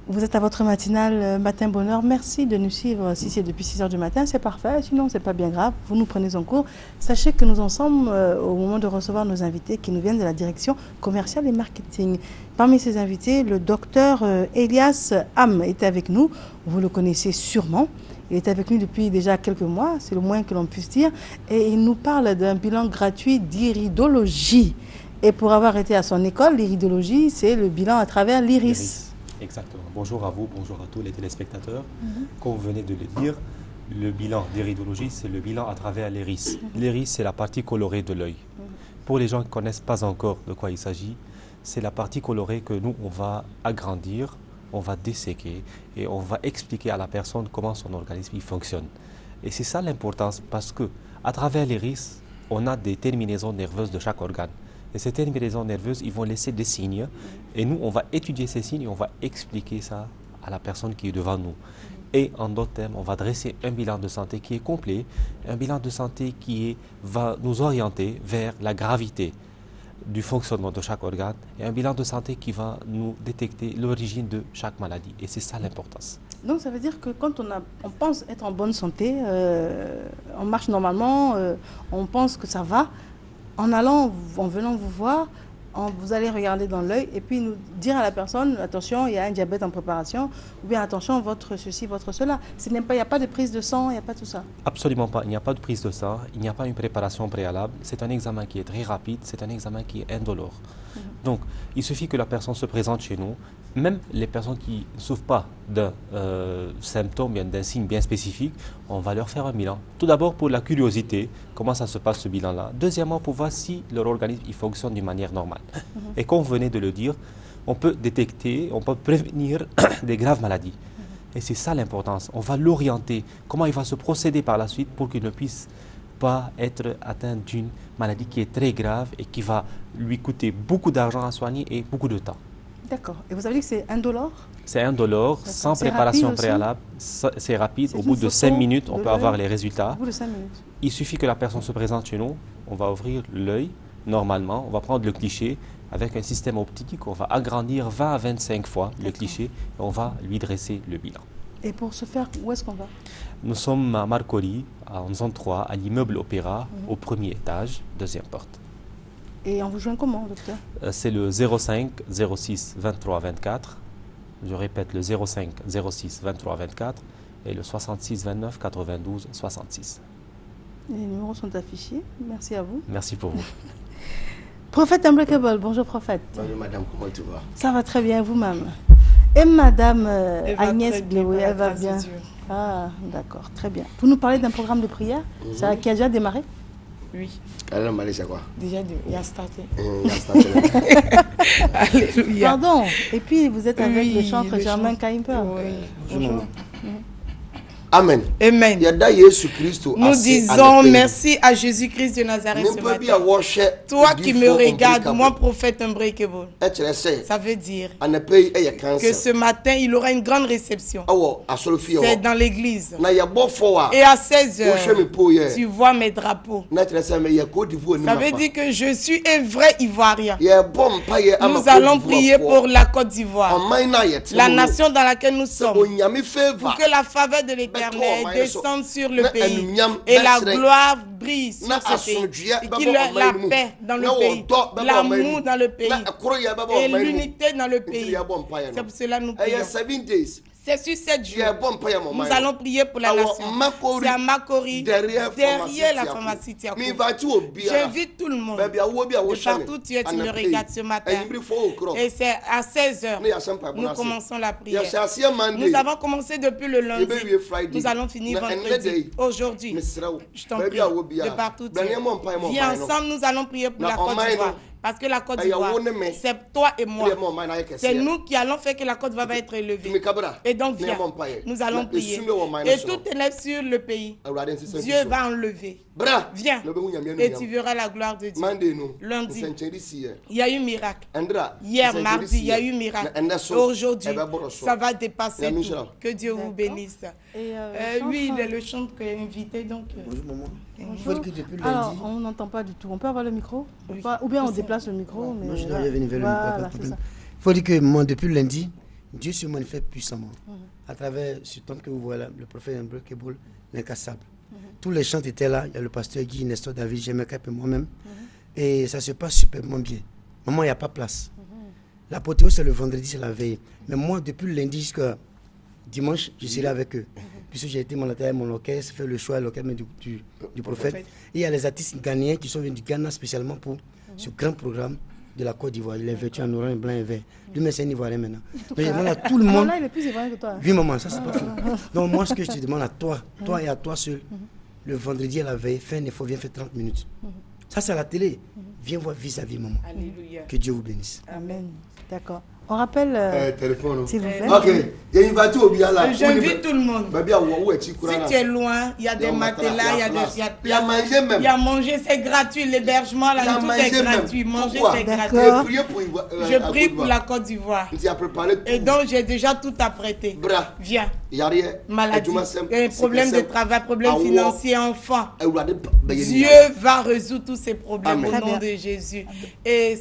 Vous êtes à votre matinale Matin Bonheur. Merci de nous suivre. Si c'est depuis 6 heures du matin, c'est parfait. Sinon, c'est pas bien grave. Vous nous prenez en cours. Sachez que nous en sommes au moment de recevoir nos invités qui nous viennent de la direction commerciale et marketing. Parmi ces invités, le docteur Elias Ham est avec nous. Vous le connaissez sûrement. Il est avec nous depuis déjà quelques mois, c'est le moins que l'on puisse dire. Et il nous parle d'un bilan gratuit d'iridologie. Et pour avoir été à son école, l'iridologie, c'est le bilan à travers l'iris. Exactement. Bonjour à vous, bonjour à tous les téléspectateurs. Comme vous venez de le dire, le bilan d'iridologie, c'est le bilan à travers l'iris. L'iris, c'est la partie colorée de l'œil. Pour les gens qui ne connaissent pas encore de quoi il s'agit, c'est la partie colorée que nous, on va agrandir, on va disséquer et on va expliquer à la personne comment son organisme il fonctionne. Et c'est ça l'importance parce que à travers l'iris, on a des terminaisons nerveuses de chaque organe. Et ces terminaisons nerveuses, ils vont laisser des signes. Et nous, on va étudier ces signes et on va expliquer ça à la personne qui est devant nous. Et en d'autres termes, on va dresser un bilan de santé qui est complet, un bilan de santé va nous orienter vers la gravité du fonctionnement de chaque organe et un bilan de santé qui va nous détecter l'origine de chaque maladie. Et c'est ça l'importance. Donc ça veut dire que quand on pense être en bonne santé, on marche normalement, on pense que ça va. En venant vous voir, vous allez regarder dans l'œil et puis nous dire à la personne, attention, il y a un diabète en préparation, ou bien attention, votre ceci, votre cela. Il n'y a pas de prise de sang, il n'y a pas tout ça. Absolument pas. Il n'y a pas de prise de sang, il n'y a pas une préparation préalable. C'est un examen qui est très rapide, c'est un examen qui est indolore. Donc, il suffit que la personne se présente chez nous. Même les personnes qui ne souffrent pas d'un symptôme, d'un signe bien spécifique, on va leur faire un bilan. Tout d'abord pour la curiosité, comment ça se passe ce bilan-là. Deuxièmement, pour voir si leur organisme il fonctionne d'une manière normale. Et comme vous venez de le dire, on peut détecter, on peut prévenir des graves maladies. Et c'est ça l'importance. On va l'orienter. Comment il va se procéder par la suite pour qu'il ne puisse pas être atteint d'une maladie qui est très grave et qui va lui coûter beaucoup d'argent à soigner et beaucoup de temps. D'accord. Et vous avez dit que c'est indolore? C'est indolore, sans préparation préalable. C'est rapide. Au bout de 5 minutes, on peut avoir les résultats. Au bout de 5 minutes. Il suffit que la personne se présente chez nous. On va ouvrir l'œil normalement. On va prendre le cliché avec un système optique. On va agrandir 20 à 25 fois le cliché et on va lui dresser le bilan. Et pour ce faire, où est-ce qu'on va? Nous sommes à Marcory, en zone 3, à l'immeuble Opéra, au premier étage, deuxième porte. Et on vous joint comment, docteur? C'est le 05 06 23 24. Je répète, le 05 06 23 24 et le 66 29 92 66. Les numéros sont affichés. Merci à vous. Merci pour vous. Prophète Unbreakable, bonjour prophète. Bonjour madame, comment tu vas? Ça va très bien, vous-même? Et madame Agnès Bleué, elle va bien? Ah, d'accord, très bien. Vous nous parlez d'un programme de prière ça, qui a déjà démarré? Oui. Alors, c'est quoi? Déjà, il a starté. Il a starté. Alléluia. Pardon. Et puis, vous êtes avec le chantre Germain Kaimper. Oui. Bonjour. Amen. Amen. Nous disons merci à Jésus-Christ de Nazareth ce matin. Toi qui me regardes, moi prophète Unbreakable. Ça veut dire que ce matin, il aura une grande réception. C'est dans l'église. Et à 16 h, tu vois mes drapeaux. Ça veut dire que je suis un vrai Ivoirien. Nous allons prier pour la Côte d'Ivoire, la nation dans laquelle nous sommes, pour que la faveur de l'Éternel descende sur le pays et la gloire brille sur ce pays et qu'il y ait la paix dans le pays, l'amour dans le pays et l'unité dans le pays. C'est pour cela que nous prions. C'est sur 7 jours. Nous allons prier pour la nation. C'est à Makori, derrière la pharmacie Tiakou. J'invite tout le monde. De partout tu es, tu me regardes ce matin. Et c'est à 16 h. Nous commençons la prière. Nous avons commencé depuis le lundi. Nous allons finir vendredi. Aujourd'hui, je t'en prie, de partout tu es. Viens ensemble, nous allons prier pour la Côte d'Ivoire. Parce que la Côte d'Ivoire, c'est toi et moi. C'est nous qui allons faire que la Côte d'Ivoire va être élevée. Et donc viens, nous allons prier. Et tout élève sur le pays, Dieu va enlever. Viens et tu verras la gloire de Dieu. Lundi, il y a eu miracle. Hier, mardi, il y a eu miracle. Aujourd'hui, ça va dépasser tout. Que Dieu vous bénisse. Lui, il est le chanteur qui est invité. Donc, bonjour. Alors, on n'entend pas du tout. On peut avoir le micro? Ou bien on déplace le micro? Non, je dois venir vers le micro. Voilà, Il faut dire que moi, depuis lundi, Dieu se manifeste puissamment à travers cet homme que vous voyez là, le prophète André Keboul, l'incassable. Tous les chants étaient là, il y a le pasteur Guy, Nestor, David, Jémeka et moi-même. Et ça se passe superbement bien. Maman, il n'y a pas place. L'apothéose, c'est le vendredi, c'est la veille. Mais moi, depuis le lundi jusqu'à dimanche, je serai avec eux. Puisque j'ai été mandaté avec mon orchestre, fait le choix l'orchestre du prophète. Et il y a les artistes ghanéens qui sont venus du Ghana spécialement pour ce grand programme de la Côte d'Ivoire. Il est vêtu en orange, blanc et vert. Lui, c'est un Ivoirien maintenant. Donc, je demande à tout le monde. Là, il est plus Ivoirien que toi. Oui, maman, ça, c'est pas faux. Donc, moi, ce que je te demande à toi et à toi seul, le vendredi à la veille, fais un effort, viens faire 30 minutes. Ça, c'est à la télé. Viens voir vis-à-vis, maman. Alléluia. Que Dieu vous bénisse. Amen. D'accord. On rappelle. Téléphone. S'il vous plaît. Ok. Il y a une voiture au bien là. J'invite tout le monde. Si Si tu es loin, il y a des matelas, il y a mangé même. Il y a manger, c'est gratuit. L'hébergement, là, tout est gratuit. Manger, c'est gratuit. Je prie pour la Côte d'Ivoire. Et donc, j'ai déjà tout apprêté. Viens. Maladie, problème de travail, problème financier, enfant. Dieu va résoudre tous ces problèmes au nom de Jésus. Et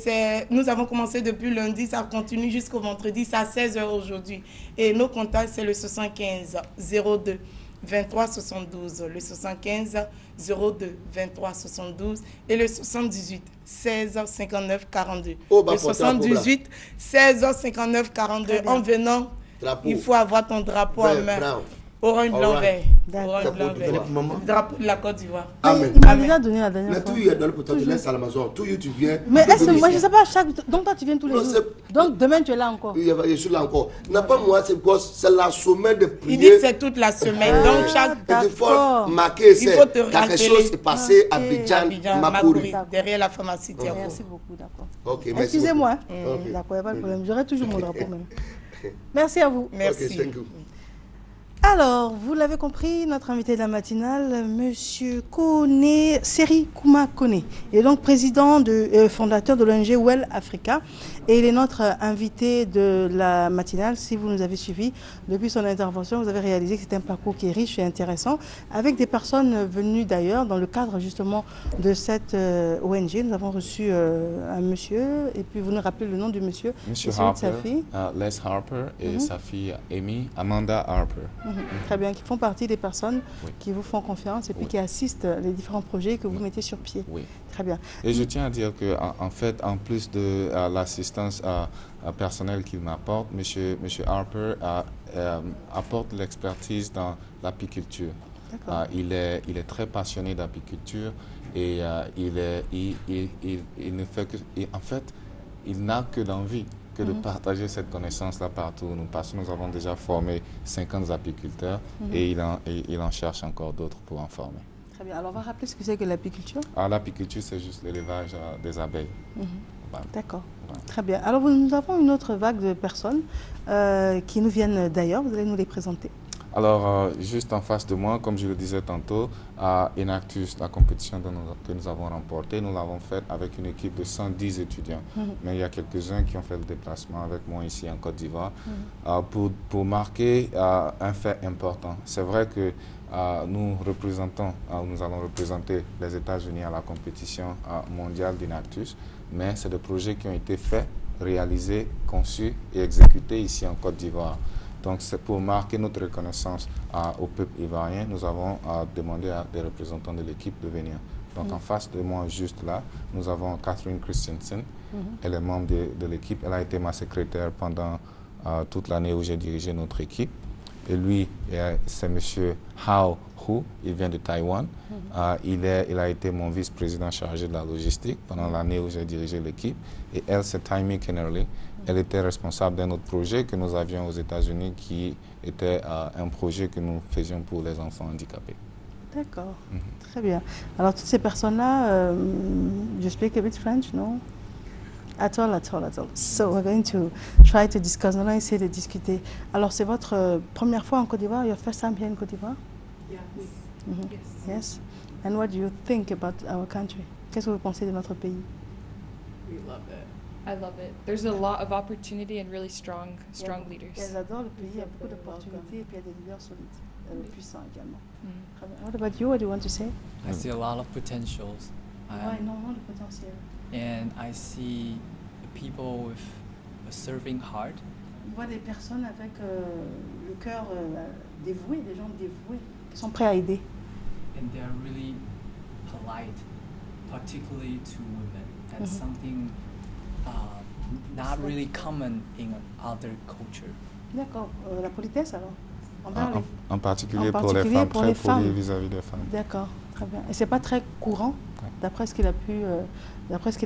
nous avons commencé depuis lundi, ça continue jusqu'au vendredi, c'est à 16h aujourd'hui. Et nos contacts, c'est le 75 02 23 72, le 75 02 23 72 et le 78 16 59 42. Le 78 16 59 42. En venant, il faut avoir ton drapeau en main. Orange, blanc, vert. Drapeau de la Côte d'Ivoire. Amen. Il m'a déjà donné la dernière fois. Mais tout, il est dans le poteau, tu laisses à la maison. Tout, tu viens. Mais est-ce que moi, je ne sais pas, donc toi, tu viens tous les jours. Donc demain, tu es là encore. Oui, je suis là encore. N'a pas moi, c'est la semaine de prière. Il dit que c'est toute la semaine. Donc chaque. Il faut marquer, il faut te rappeler. Quelque chose s'est passé à Abidjan, Makuri. Derrière la pharmacie. Merci beaucoup, d'accord. Ok, excusez-moi. D'accord, il n'y a pas de problème. J'aurai toujours mon drapeau même. Merci à vous. Merci. Alors, vous l'avez compris, notre invité de la matinale, Monsieur Kone, Seri Kouma Kone, il est donc président fondateur de l'ONG Well Africa et il est notre invité de la matinale. Si vous nous avez suivis depuis son intervention, vous avez réalisé que c'est un parcours qui est riche et intéressant avec des personnes venues d'ailleurs dans le cadre justement de cette ONG. Nous avons reçu un monsieur et puis vous nous rappelez le nom du monsieur. Monsieur Harper, Les Harper et sa fille Amy, Amanda Harper. Très bien, qui font partie des personnes qui vous font confiance et puis qui assistent les différents projets que vous mettez sur pied. Oui. Très bien. Et je tiens à dire que en fait, en plus de l'assistance personnelle qu'il m'apporte, Monsieur Harper apporte l'expertise dans l'apiculture. Il est très passionné d'apiculture et il ne fait que, en fait, il n'a que d'envie que de partager cette connaissance-là partout. Nous avons déjà formé 50 apiculteurs et il en cherche encore d'autres pour en former. Très bien. Alors, on va rappeler ce que c'est que l'apiculture. L'apiculture, c'est juste l'élevage des abeilles. Voilà. D'accord. Voilà. Très bien. Alors, nous avons une autre vague de personnes qui nous viennent d'ailleurs. Vous allez nous les présenter. Alors, juste en face de moi, comme je le disais tantôt, à Enactus, la compétition que nous avons remportée, nous l'avons faite avec une équipe de 110 étudiants. Mais il y a quelques-uns qui ont fait le déplacement avec moi ici en Côte d'Ivoire pour marquer un fait important. C'est vrai que nous allons représenter les États-Unis à la compétition mondiale d'Enactus, mais c'est des projets qui ont été faits, réalisés, conçus et exécutés ici en Côte d'Ivoire. Donc, c'est pour marquer notre reconnaissance au peuple ivoirien, nous avons demandé à des représentants de l'équipe de venir. Donc, en face de moi, juste là, nous avons Catherine Christensen. Elle est membre de l'équipe. Elle a été ma secrétaire pendant toute l'année où j'ai dirigé notre équipe. Et lui, c'est M. Hao Hu, il vient de Taïwan. Il a été mon vice-président chargé de la logistique pendant l'année où j'ai dirigé l'équipe. Et elle, c'est Taimi Kennerly. Elle était responsable d'un autre projet que nous avions aux États-Unis qui était un projet que nous faisions pour les enfants handicapés. D'accord, très bien. Alors toutes ces personnes-là, you speak a bit French, no? At all. So we're going to try to discuss, on va essayer de discuter. Alors c'est votre première fois en Côte d'Ivoire, your first time here in Côte d'Ivoire? Yes. Yes. And what do you think about our country? Qu'est-ce que vous pensez de notre pays? We love it. I love it. There's a lot of opportunity and really strong leaders. J'adore le pays, il y a beaucoup d'opportunités et puis il y a des leaders solides, puissants également. What about you? What do you want to say? I see a lot of potentials. Énormément de potentiel. And I see people with a serving heart. On voit des personnes avec le cœur dévoué, des gens dévoués, qui sont prêts à aider. And they are really polite, particularly to women. That's something not really common in other cultures. D'accord. La politesse alors en particulier pour les femmes, très poli vis-à-vis des femmes. D'accord, très bien. Et c'est pas très courant, d'après ce qu'il a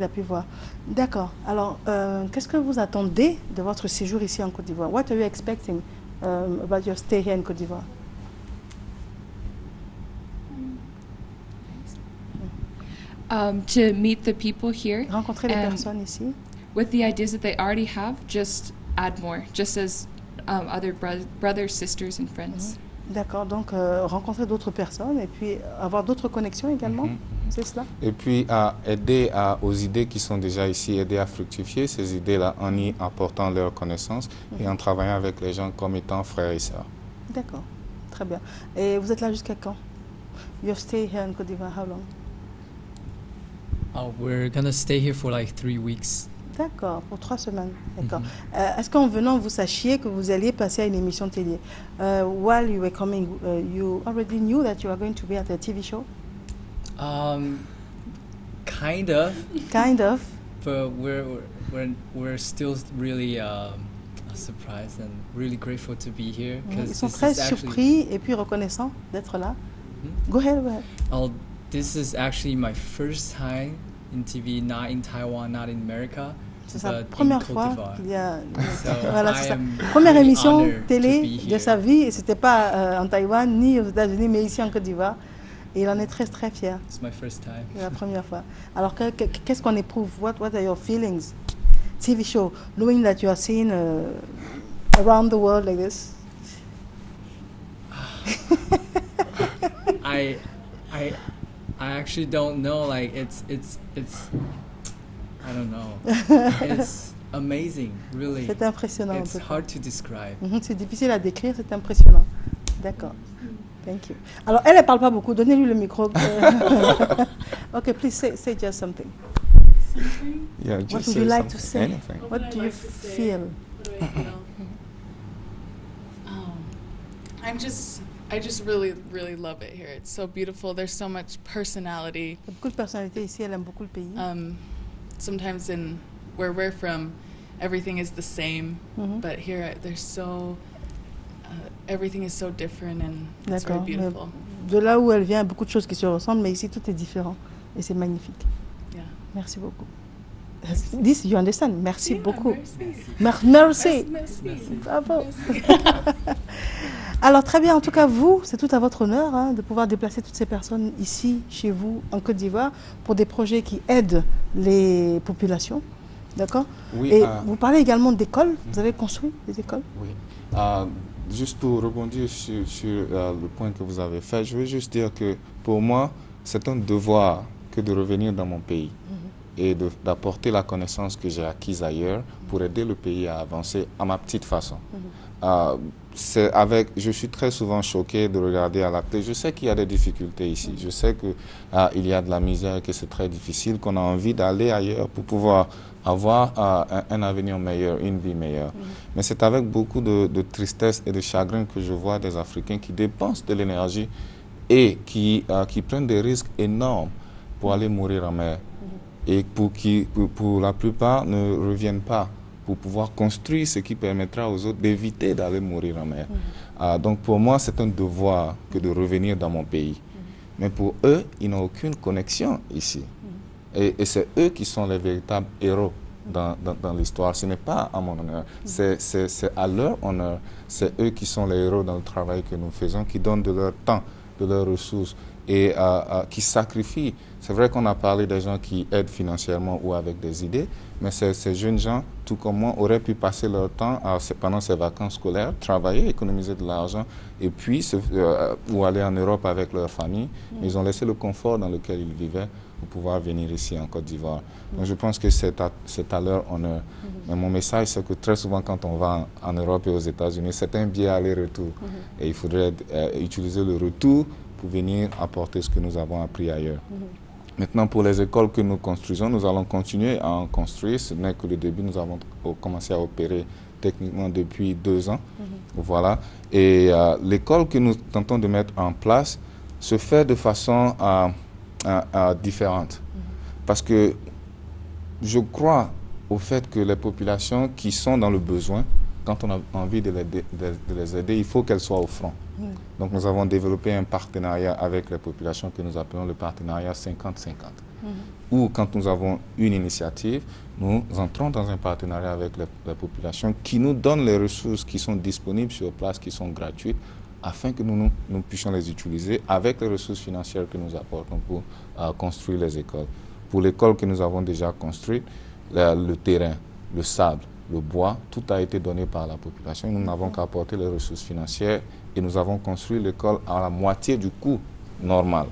pu voir. D'accord. Alors, qu'est-ce que vous attendez de votre séjour ici en Côte d'Ivoire? What are you expecting about your stay here in Côte d'Ivoire? To meet the people here. Rencontrer les personnes ici. With the ideas that they already have, just add more, just as other brothers, sisters, and friends. D'accord, donc rencontrer d'autres personnes et puis avoir d'autres connexions également, c'est cela? Et puis aider aux idées qui sont déjà ici, aider à fructifier ces idées-là en y apportant leurs connaissances et en travaillant avec les gens comme étant frères et sœurs. D'accord, très bien. Et vous êtes là jusqu'à quand? You stay here in Côte d'Ivoire, how long? We're gonna stay here for like 3 weeks. D'accord, pour 3 semaines. D'accord. Est-ce qu'en venant, vous sachiez que vous alliez passer à une émission télé? While you were coming, you already knew that you were going to be at a TV show? Kind of. Kind of. But we're still really surprised and really grateful to be here. Ils sont très surpris et puis reconnaissants d'être là. Go ahead, go ahead. This is actually my first time in TV, not in Taiwan, not in America. C'est sa première fois qu'il y a... voilà, c'est sa première émission télé de sa vie, et c'était pas en Taïwan ni aux États-Unis, mais ici en Côte d'Ivoire. Et il en est très très fier. It's my first time. C'est la première fois. Alors qu'est-ce qu'on éprouve? What are your feelings? TV show, knowing that you are seen around the world like this. I actually don't know. Like it's I don't know. It's amazing, really. C'est impressionnant. It's hard to describe. C'est difficile à décrire, c'est impressionnant. D'accord. Thank you. Alors, elle ne parle pas beaucoup. Donnez-lui le micro. Okay, please say just something. Yeah, what would you like to say? Anything. What do you feel? I just really, really love it here. It's so beautiful. There's so much personality. Beaucoup de personnalité ici. Elle aime beaucoup le pays. Sometimes in where we're from, everything is the same, but here there's so everything is so different and it's very beautiful. De là où elle vient, beaucoup de choses qui se ressemblent, mais ici tout est différent et c'est magnifique. Yeah. Merci beaucoup. This you understand? Merci beaucoup. Merci. Bravo. Alors très bien, en tout cas vous, c'est tout à votre honneur de pouvoir déplacer toutes ces personnes ici, chez vous, en Côte d'Ivoire, pour des projets qui aident les populations. D'accord? Oui, et vous parlez également d'écoles, vous avez construit des écoles? Oui. Juste pour rebondir sur le point que vous avez fait, je veux juste dire que pour moi, c'est un devoir que de revenir dans mon pays et d'apporter la connaissance que j'ai acquise ailleurs pour aider le pays à avancer à ma petite façon. Je suis très souvent choqué de regarder à la télé. Je sais qu'il y a des difficultés ici. Je sais qu'il y a de la misère, que c'est très difficile, qu'on a envie d'aller ailleurs pour pouvoir avoir un avenir meilleur, une vie meilleure. Mais c'est avec beaucoup de tristesse et de chagrin que je vois des Africains qui dépensent de l'énergie et qui prennent des risques énormes pour aller mourir en mer. Et pour la plupart ne reviennent pas pour pouvoir construire ce qui permettra aux autres d'éviter d'aller mourir en mer. Donc pour moi, c'est un devoir que de revenir dans mon pays. Mais pour eux, ils n'ont aucune connexion ici. Et c'est eux qui sont les véritables héros dans l'histoire. Ce n'est pas à mon honneur, c'est à leur honneur. C'est eux qui sont les héros dans le travail que nous faisons, qui donnent de leur temps, de leurs ressources et qui sacrifient. C'est vrai qu'on a parlé des gens qui aident financièrement ou avec des idées, mais ces jeunes gens, tout comme moi, auraient pu passer leur temps pendant ces vacances scolaires, travailler, économiser de l'argent, et puis ou aller en Europe avec leur famille. Mais ils ont laissé le confort dans lequel ils vivaient pour pouvoir venir ici en Côte d'Ivoire. Donc je pense que c'est à leur honneur. Mais mon message, c'est que très souvent, quand on va en Europe et aux États-Unis, c'est un billet aller-retour. Et il faudrait utiliser le retour pour venir apporter ce que nous avons appris ailleurs. Maintenant, pour les écoles que nous construisons, nous allons continuer à en construire. Ce n'est que le début. Nous avons commencé à opérer techniquement depuis 2 ans. Voilà. Et l'école que nous tentons de mettre en place se fait de façon différente. Parce que je crois au fait que les populations qui sont dans le besoin, quand on a envie de les aider, il faut qu'elles soient au front. Donc nous avons développé un partenariat avec les populations que nous appelons le partenariat 50-50. Où quand nous avons une initiative, nous entrons dans un partenariat avec les populations qui nous donnent les ressources qui sont disponibles sur place, qui sont gratuites, afin que nous puissions les utiliser avec les ressources financières que nous apportons pour construire les écoles. Pour l'école que nous avons déjà construite, le terrain, le sable, le bois, tout a été donné par la population. Nous n'avons qu'à apporter les ressources financières et nous avons construit l'école à la moitié du coût normal.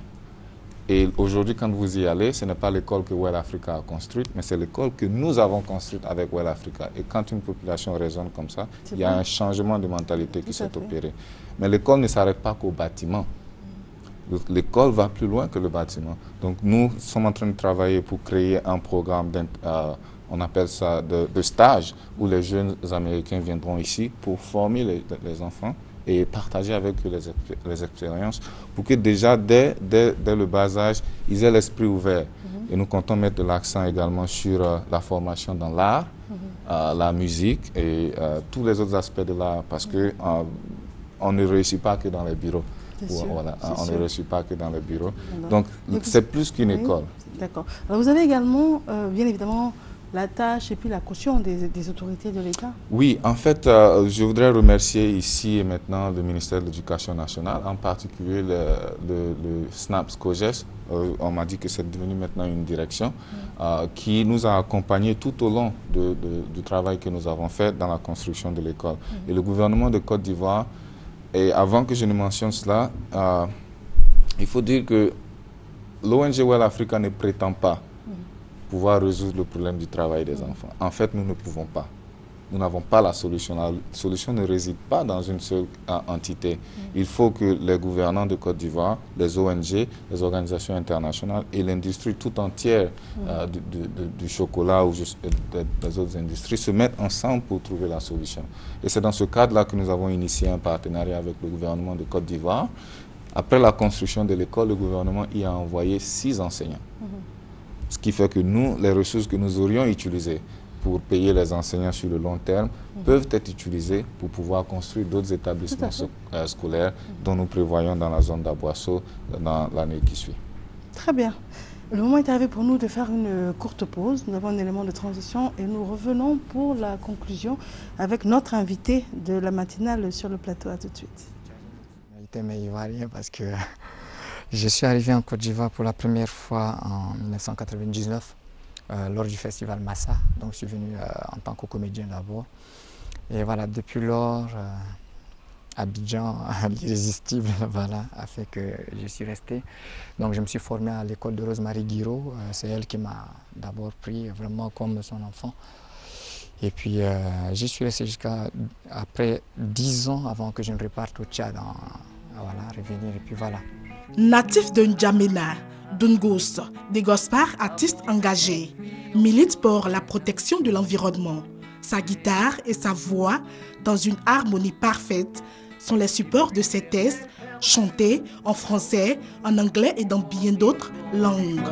Et aujourd'hui, quand vous y allez, ce n'est pas l'école que Well Africa a construite, mais c'est l'école que nous avons construite avec Well Africa. Et quand une population raisonne comme ça, il y a un changement de mentalité qui s'est opéré. Mais l'école ne s'arrête pas qu'au bâtiment. L'école va plus loin que le bâtiment. Donc nous sommes en train de travailler pour créer un programme, on appelle ça de stage, où les jeunes Américains viendront ici pour former les enfants et partager avec eux les expériences, pour que déjà, dès le bas âge, ils aient l'esprit ouvert. Et nous comptons mettre de l'accent également sur la formation dans l'art, la musique et tous les autres aspects de l'art, parce que on ne réussit pas que dans les bureaux. Voilà, on ne réussit pas que dans les bureaux. Donc, c'est plus qu'une école. D'accord. Alors, vous avez également, bien évidemment, la tâche et puis la caution des autorités de l'État? Oui, en fait, je voudrais remercier ici et maintenant le ministère de l'Éducation nationale, en particulier le SNAPS COGES. On m'a dit que c'est devenu maintenant une direction qui nous a accompagnés tout au long du travail que nous avons fait dans la construction de l'école. Et le gouvernement de Côte d'Ivoire, et avant que je ne mentionne cela, il faut dire que l'ONG Well Africa ne prétend pas pouvoir résoudre le problème du travail des enfants. En fait, nous ne pouvons pas. Nous n'avons pas la solution. La solution ne réside pas dans une seule entité. Il faut que les gouvernants de Côte d'Ivoire, les ONG, les organisations internationales et l'industrie tout entière du chocolat ou des autres industries se mettent ensemble pour trouver la solution. Et c'est dans ce cadre-là que nous avons initié un partenariat avec le gouvernement de Côte d'Ivoire. Après la construction de l'école, le gouvernement y a envoyé 6 enseignants. Ce qui fait que nous, les ressources que nous aurions utilisées pour payer les enseignants sur le long terme peuvent être utilisées pour pouvoir construire d'autres établissements scolaires dont nous prévoyons dans la zone d'Aboisseau dans l'année qui suit. Très bien. Le moment est arrivé pour nous de faire une courte pause. Nous avons un élément de transition et nous revenons pour la conclusion avec notre invité de la matinale sur le plateau. À tout de suite. Mais ivoirien parce que je suis arrivé en Côte d'Ivoire pour la première fois en 1999 lors du festival Massa. Donc je suis venu en tant que comédien d'abord. Et voilà, depuis lors, Abidjan, l'irrésistible, voilà, a fait que je suis resté. Donc je me suis formé à l'école de Rosemary Guiraud. C'est elle qui m'a d'abord pris vraiment comme son enfant. Et puis j'y suis resté jusqu'à après 10 ans avant que je ne reparte au Tchad. Voilà, revenir et puis voilà. Natif de N'Djamena, Dungos, des Gospar, artiste engagé, milite pour la protection de l'environnement. Sa guitare et sa voix, dans une harmonie parfaite, sont les supports de ses textes, chantés en français, en anglais et dans bien d'autres langues.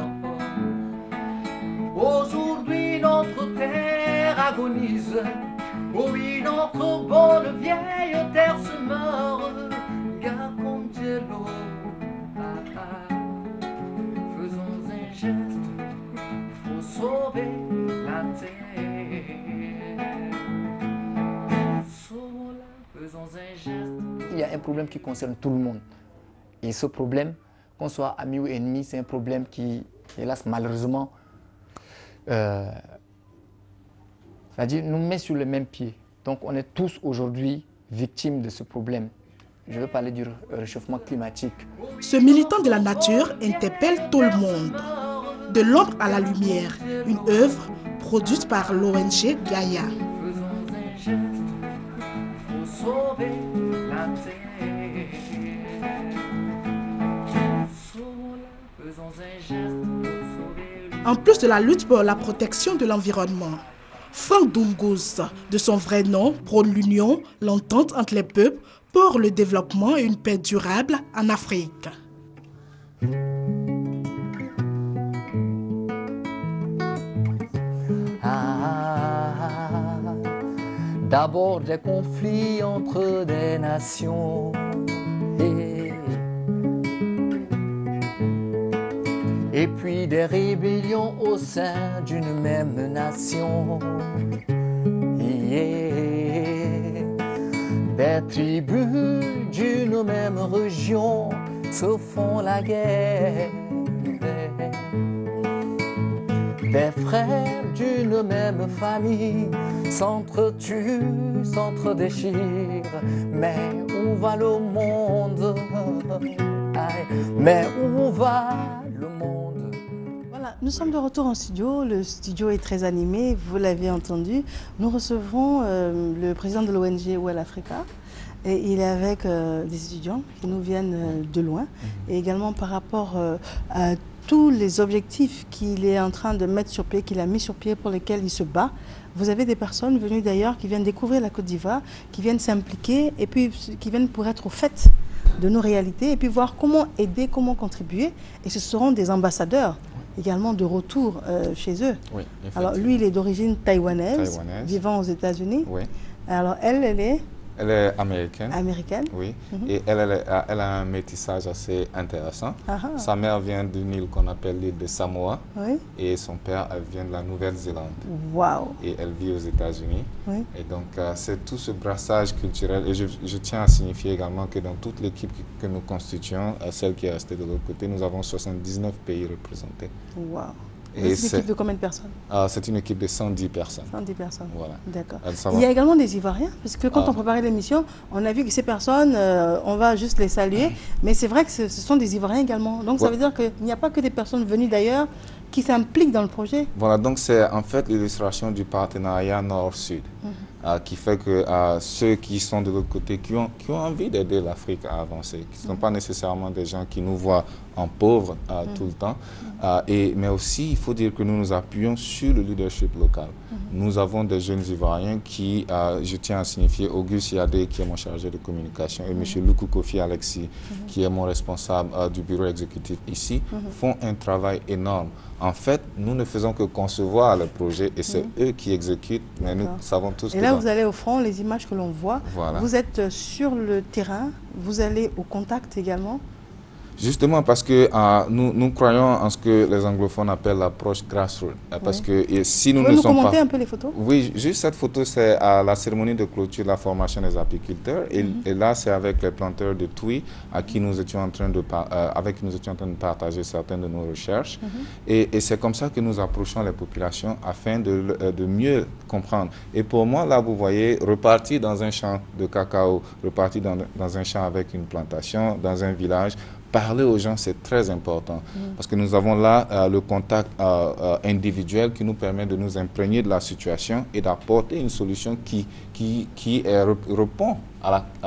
Aujourd'hui, notre terre agonise. Oui, notre bonne vieille terre se meurt. Gacongello, faisons un geste, faut sauver la terre. Faisons un geste. Il y a un problème qui concerne tout le monde. Et ce problème, qu'on soit ami ou ennemi, c'est un problème qui, hélas, malheureusement, c'est-à-dire nous met sur le même pied. Donc on est tous aujourd'hui victimes de ce problème. Je veux parler du réchauffement climatique. Ce militant de la nature interpelle tout le monde. De l'ombre à la lumière, une œuvre produite par l'ONG Gaïa. En plus de la lutte pour la protection de l'environnement, Franck Doumgous, de son vrai nom, prône l'union, l'entente entre les peuples pour le développement et une paix durable en Afrique. D'abord des conflits entre des nations. Et puis des rébellions au sein d'une même nation. Des tribus d'une même région se font la guerre. Des frères d'une même famille s'entretuent, s'entredéchirent. Mais où va le monde? Mais où va le monde? Voilà, nous sommes de retour en studio. Le studio est très animé, vous l'avez entendu. Nous recevons le président de l'ONG Well Africa. Et il est avec des étudiants qui nous viennent de loin. Et également par rapport à tous les objectifs qu'il est en train de mettre sur pied, qu'il a mis sur pied, pour lesquels il se bat. Vous avez des personnes venues d'ailleurs qui viennent découvrir la Côte d'Ivoire, qui viennent s'impliquer et puis qui viennent pour être au fait de nos réalités et puis voir comment aider, comment contribuer. Et ce seront des ambassadeurs également de retour chez eux. Oui, alors lui, il est d'origine taïwanaise, vivant aux États-Unis. Oui. Alors elle est... Elle est américaine. Américaine. Oui. Et elle a un métissage assez intéressant. Sa mère vient d'une île qu'on appelle l'île de Samoa. Oui. Et son père, elle vient de la Nouvelle-Zélande. Wow. Et elle vit aux États-Unis. Oui. Et donc, c'est tout ce brassage culturel. Et je tiens à signifier également que dans toute l'équipe que nous constituons, celle qui est restée de l'autre côté, nous avons 79 pays représentés. Wow. C'est une équipe de combien de personnes? C'est une équipe de 110 personnes. 110 personnes. Voilà. D'accord. Il y a également des Ivoiriens, parce que quand on préparait l'émission, on a vu que ces personnes, on va juste les saluer, mais c'est vrai que ce sont des Ivoiriens également. Donc ça veut dire qu'il n'y a pas que des personnes venues d'ailleurs qui s'impliquent dans le projet. Voilà, donc c'est en fait l'illustration du partenariat Nord-Sud. Qui fait que ceux qui sont de l'autre côté, qui ont envie d'aider l'Afrique à avancer, qui ne sont pas nécessairement des gens qui nous voient en pauvres tout le temps, mais aussi il faut dire que nous nous appuyons sur le leadership local. Nous avons des jeunes Ivoiriens qui, je tiens à signifier, Auguste Yadé qui est mon chargé de communication et M. Lukou Kofi Alexis qui est mon responsable du bureau exécutif ici, font un travail énorme. En fait, nous ne faisons que concevoir le projet et c'est eux qui exécutent, mais nous savons tous que... Et là, vous allez au front, les images que l'on voit, vous êtes sur le terrain, vous allez au contact également. Justement parce que nous croyons en ce que les anglophones appellent l'approche grassroots. Parce que si nous ne sommes pas... commenter un peu les photos? Oui, juste cette photo, c'est à la cérémonie de clôture de la formation des apiculteurs. Et là, c'est avec les planteurs de Twi avec qui nous étions en train de partager certaines de nos recherches. Et c'est comme ça que nous approchons les populations afin de mieux comprendre. Et pour moi, là, vous voyez, repartir dans un champ de cacao, repartir dans un champ avec une plantation, dans un village, parler aux gens, c'est très important parce que nous avons là le contact individuel qui nous permet de nous imprégner de la situation et d'apporter une solution qui répond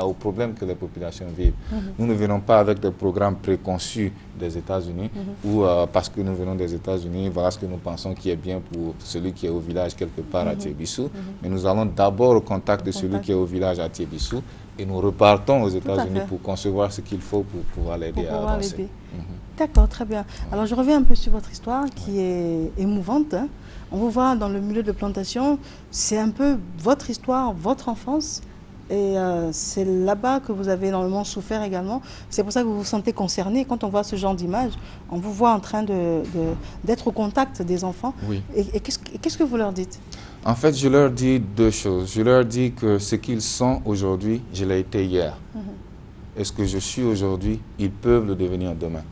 aux problèmes que les populations vivent. Nous ne venons pas avec des programmes préconçus des États-Unis ou parce que nous venons des États-Unis, voilà ce que nous pensons qui est bien pour celui qui est au village quelque part à Thiébissou. Mais nous allons d'abord au contact de celui qui est au village à Thiébissou et nous repartons aux États-Unis pour concevoir ce qu'il faut pour pouvoir l'aider à avancer. D'accord, très bien. Alors je reviens un peu sur votre histoire qui est émouvante. On vous voit dans le milieu de plantation, c'est un peu votre histoire, votre enfance. Et c'est là-bas que vous avez énormément souffert également. C'est pour ça que vous vous sentez concerné. Quand on voit ce genre d'image, on vous voit en train d'être au contact des enfants. Oui. Et qu'est-ce que vous leur dites? En fait, je leur dis deux choses. Je leur dis que ce qu'ils sont aujourd'hui, je l'ai été hier. Et ce que je suis aujourd'hui, ils peuvent le devenir demain.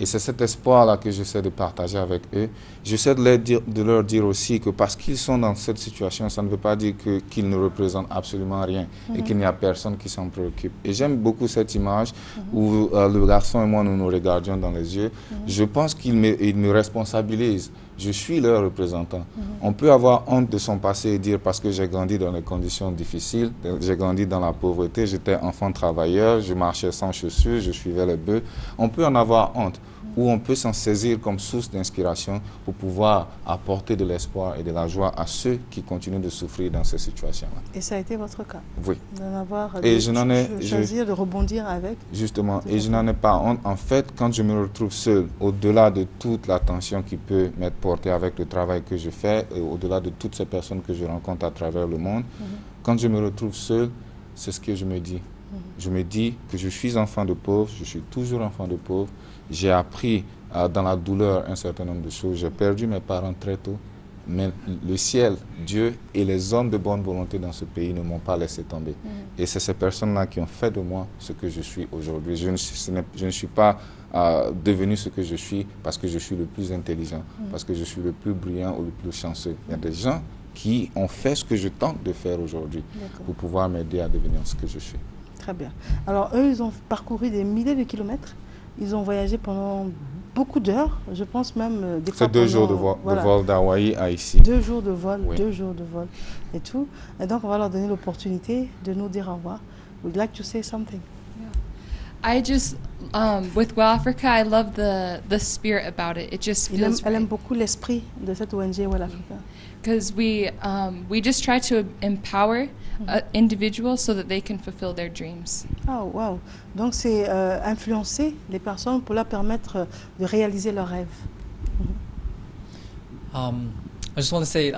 Et c'est cet espoir-là que j'essaie de partager avec eux. J'essaie de leur dire aussi que parce qu'ils sont dans cette situation, ça ne veut pas dire qu'ils ne représentent absolument rien et qu'il n'y a personne qui s'en préoccupe. Et j'aime beaucoup cette image où le garçon et moi, nous nous regardions dans les yeux. Je pense qu'ils me responsabilisent. Je suis leur représentant. On peut avoir honte de son passé et dire parce que j'ai grandi dans des conditions difficiles, j'ai grandi dans la pauvreté, j'étais enfant travailleur, je marchais sans chaussures, je suivais les bœufs. On peut en avoir honte. où on peut s'en saisir comme source d'inspiration pour pouvoir apporter de l'espoir et de la joie à ceux qui continuent de souffrir dans ces situations-là. Et ça a été votre cas? Oui. D'en avoir, et je n'en ai choisir de rebondir avec. Justement, et je n'en ai pas honte. En fait, quand je me retrouve seul, au-delà de toute l'attention qui peut m'être portée avec le travail que je fais, et au-delà de toutes ces personnes que je rencontre à travers le monde, quand je me retrouve seul, c'est ce que je me dis. Je me dis que je suis enfant de pauvre, je suis toujours enfant de pauvre. J'ai appris dans la douleur un certain nombre de choses. J'ai perdu mes parents très tôt, mais le ciel, Dieu et les hommes de bonne volonté dans ce pays ne m'ont pas laissé tomber. Et c'est ces personnes-là qui ont fait de moi ce que je suis aujourd'hui. Je ne suis pas devenu ce que je suis parce que je suis le plus intelligent, parce que je suis le plus brillant ou le plus chanceux. Il y a des gens qui ont fait ce que je tente de faire aujourd'hui pour pouvoir m'aider à devenir ce que je suis. Très bien. Alors eux, ils ont parcouru des milliers de kilomètres. Ils ont voyagé pendant beaucoup d'heures. Je pense même des fois. C'est 2 jours de vol d'Hawaï à ici. 2 jours de vol, 2 jours de vol et tout. Et donc on va leur donner l'opportunité de nous dire au revoir. Would like to say something? I just, with Well Africa, I love the spirit about it. It just feels. Elle aime beaucoup l'esprit de cette ONG Well Africa. Because we just try to empower individuals so that they can fulfill their dreams. Oh wow! Donc c'est influencer les personnes pour leur permettre de réaliser leurs rêves. I just want to say,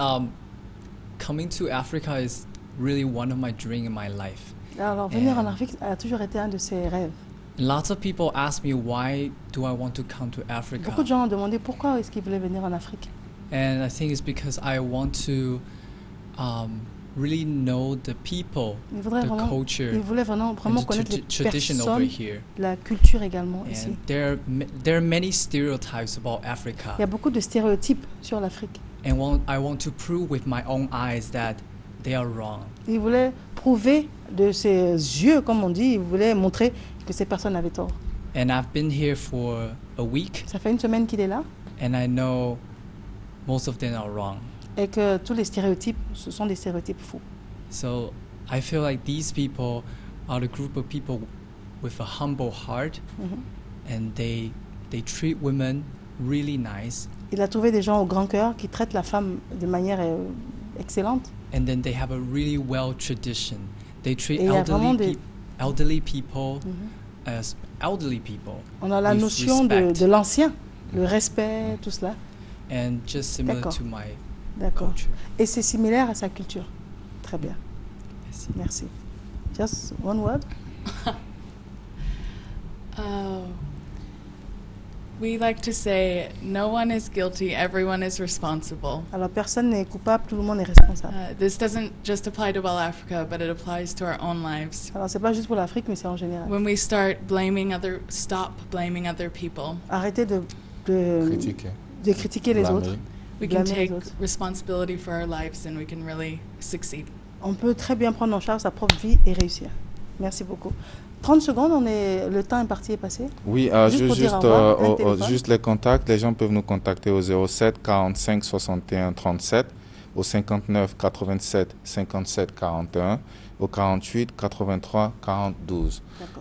coming to Africa is really one of my dreams in my life. Alors venir en Afrique a toujours été un de ses rêves. Lots of people ask me why do I want to come to Africa. Beaucoup de gens ont demandé pourquoi est-ce qu'ils voulaient venir en Afrique. And I think it's because I want to really know the people, the culture, il voulait vraiment connaître les tradition personnes, over here. La culture également and ici. There are many stereotypes about Africa. Il y a beaucoup de stéréotypes sur l'Afrique. And I want to prove with my own eyes that they are wrong. Il voulait prouver de ses yeux, comme on dit, il voulait montrer que ces personnes avaient tort. And I've been here for a week. Ça fait une semaine qu'il est là. And I know most of them are wrong. Et que tous les stéréotypes, ce sont des stéréotypes faux. So I feel like these people are the group of people with a humble heart, and they treat women really nice. Il a trouvé des gens au grand cœur qui traitent la femme de manière excellente. And then they have a really well tradition. They treat elderly people as elderly people. On a la notion de l'ancien, le respect, tout cela. And just similar to my culture. Et c'est similaire à sa culture. Très bien. Merci. Just one word. We like to say, no one is guilty, everyone is responsible. Alors personne n'est coupable, tout le monde est responsable. This doesn't just apply to Well Africa, but it applies to our own lives. Alors c'est pas juste pour l'Afrique, mais c'est en général. When we stop blaming other people. Arrêtez de critiquer les autres. We can take responsibility for our lives and we can really succeed. On peut très bien prendre en charge sa propre vie et réussir. Merci beaucoup. 30 secondes, le temps imparti est passé. Oui, juste les contacts. Les gens peuvent nous contacter au 07 45 61 37, au 59 87 57 41, au 48 83 42.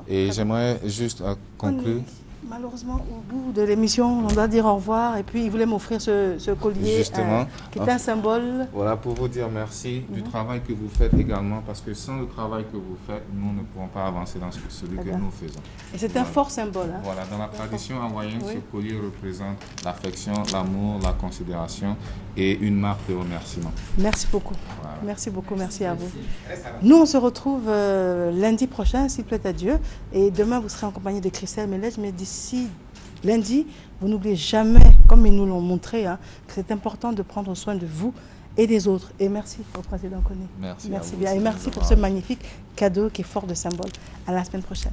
Et j'aimerais juste conclure. Malheureusement, au bout de l'émission, on doit dire au revoir. Et puis, il voulait m'offrir ce collier qui est un symbole. Voilà, pour vous dire merci du travail que vous faites également, parce que sans le travail que vous faites, nous ne pourrons pas avancer dans celui que nous faisons. Et c'est un fort symbole. Hein. Voilà, dans la tradition hawaïenne, ce collier représente l'affection, l'amour, la considération et une marque de remerciement. Merci beaucoup. Voilà. Merci beaucoup, merci à vous. Nous, on se retrouve lundi prochain, s'il plaît à Dieu. Et demain, vous serez en compagnie de Christelle Melech, mais d'ici lundi, vous n'oubliez jamais, comme ils nous l'ont montré, que c'est important de prendre soin de vous et des autres. Et merci au président Koné. Merci bien. Et merci pour ce magnifique cadeau qui est fort de symbole. À la semaine prochaine.